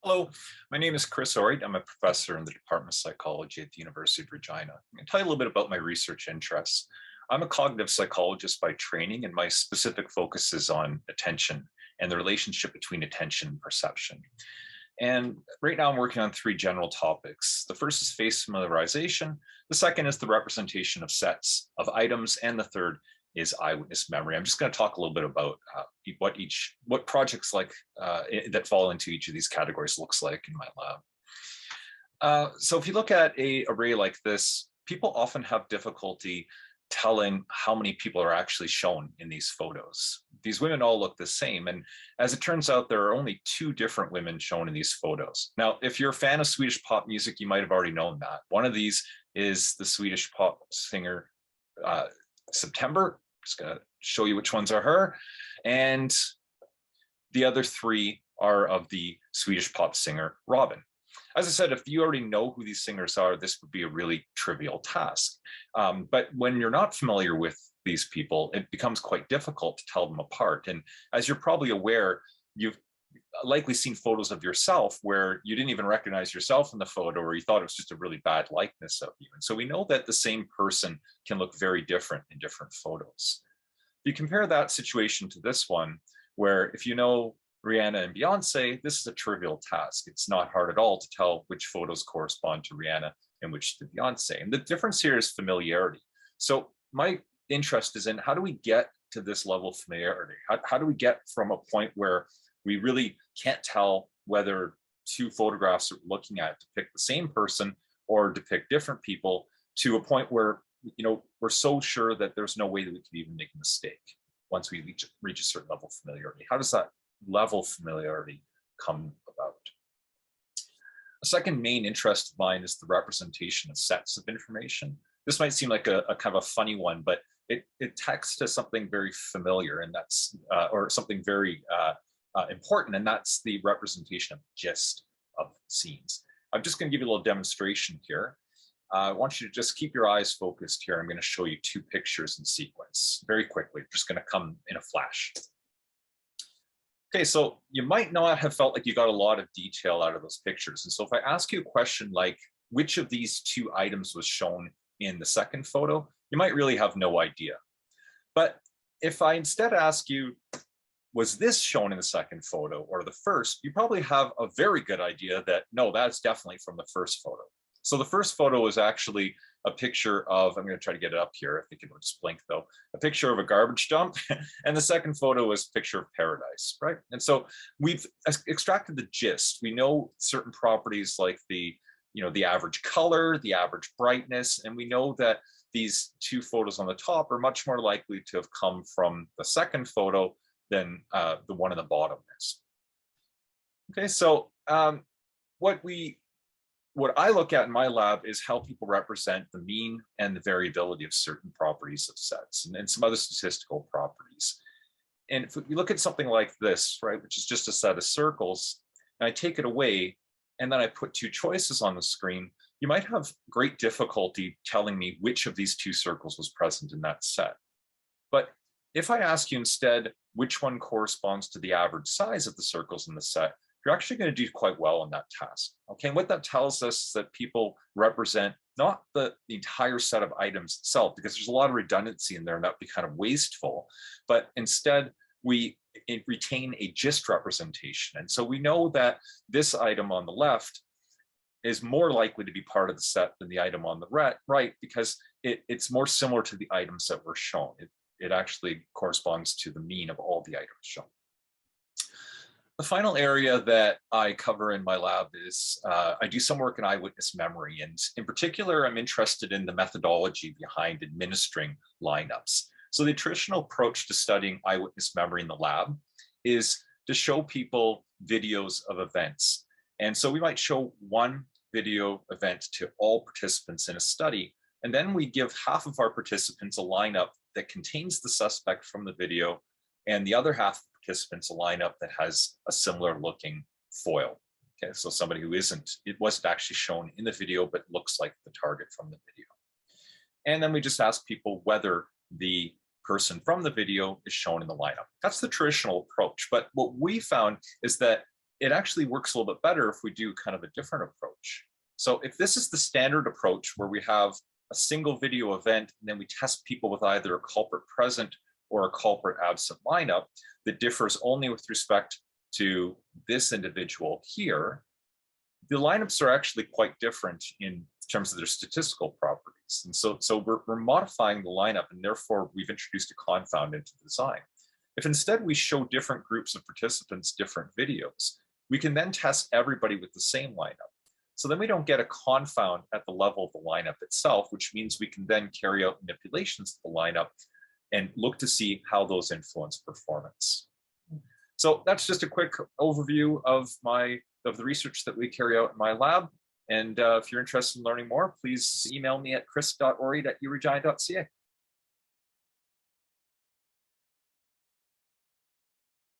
Hello, my name is Chris Oriet. I'm a professor in the Department of Psychology at the University of Regina. I'm going to tell you a little bit about my research interests. I'm a cognitive psychologist by training, and my specific focus is on attention and the relationship between attention and perception. And right now I'm working on three general topics. The first is face familiarization. The second is the representation of sets of items. And the third is eyewitness memory. I'm just going to talk a little bit about what projects that fall into each of these categories looks like in my lab. So if you look at an array like this, people often have difficulty telling how many people are actually shown in these photos. These women all look the same. And as it turns out, there are only two different women shown in these photos. Now, if you're a fan of Swedish pop music, you might have already known that. One of these is the Swedish pop singer, September. Just gonna show you which ones are her. And the other three are of the Swedish pop singer, Robin. As I said, if you already know who these singers are, this would be a really trivial task. But when you're not familiar with these people, it becomes quite difficult to tell them apart. And as you're probably aware, you've likely seen photos of yourself where you didn't even recognize yourself in the photo, or you thought it was just a really bad likeness of you. And so we know that the same person can look very different in different photos. If you compare that situation to this one, where if you know Rihanna and Beyonce, this is a trivial task. It's not hard at all to tell which photos correspond to Rihanna and which to Beyonce. And the difference here is familiarity. So my interest is in how do we get to this level of familiarity? How do we get from a point where we really can't tell whether two photographs that we're looking at depict the same person or depict different people, to a point where we're so sure that there's no way that we could even make a mistake once we reach a certain level of familiarity? How does that level of familiarity come about? A second main interest of mine is the representation of sets of information. This might seem like a kind of a funny one, but it texts to something very familiar, and that's or something very important, and that's the representation of gist of scenes. I'm just going to give you a little demonstration here. I want you to just keep your eyes focused here. I'm going to show you two pictures in sequence very quickly. Just going to come in a flash. Okay, so you might not have felt like you got a lot of detail out of those pictures. And so if I ask you a question like, which of these two items was shown in the second photo, you might really have no idea. But if I instead ask you, was this shown in the second photo or the first, you probably have a very good idea that, no, that's definitely from the first photo. So the first photo is actually a picture of, I'm going to try to get it up here, I think it would just blink though, a picture of a garbage dump. And the second photo is a picture of paradise, right? And so we've extracted the gist. We know certain properties like the average color, the average brightness, and we know that these two photos on the top are much more likely to have come from the second photo than the one in the bottom is. Okay, so what I look at in my lab is how people represent the mean and the variability of certain properties of sets and some other statistical properties. And if we look at something like this, right, which is just a set of circles, and I take it away, and then I put two choices on the screen, you might have great difficulty telling me which of these two circles was present in that set. But if I ask you instead which one corresponds to the average size of the circles in the set, you're actually going to do quite well on that task. Okay, and what that tells us is that people represent not the entire set of items itself, because there's a lot of redundancy in there and that would be kind of wasteful, but instead we retain a gist representation. And so we know that this item on the left is more likely to be part of the set than the item on the right, because it's more similar to the items that were shown. It actually corresponds to the mean of all the items shown. The final area that I cover in my lab is I do some work in eyewitness memory. And in particular, I'm interested in the methodology behind administering lineups. So the traditional approach to studying eyewitness memory in the lab is to show people videos of events. And so we might show one video event to all participants in a study. And then we give half of our participants a lineup that contains the suspect from the video, and the other half of participants a lineup that has a similar looking foil. Okay, so somebody who wasn't actually shown in the video, but looks like the target from the video. And then we just ask people whether the person from the video is shown in the lineup. That's the traditional approach. But what we found is that it actually works a little bit better if we do kind of a different approach. So if this is the standard approach where we have a single video event and then we test people with either a culprit present or a culprit absent lineup that differs only with respect to this individual here, the lineups are actually quite different in terms of their statistical properties. And so we're modifying the lineup, and therefore we've introduced a confound into the design. If instead we show different groups of participants different videos, we can then test everybody with the same lineup. So then we don't get a confound at the level of the lineup itself, which means we can then carry out manipulations of the lineup and look to see how those influence performance. So that's just a quick overview of the research that we carry out in my lab. And if you're interested in learning more, please email me at chris.oriet@uregina.ca.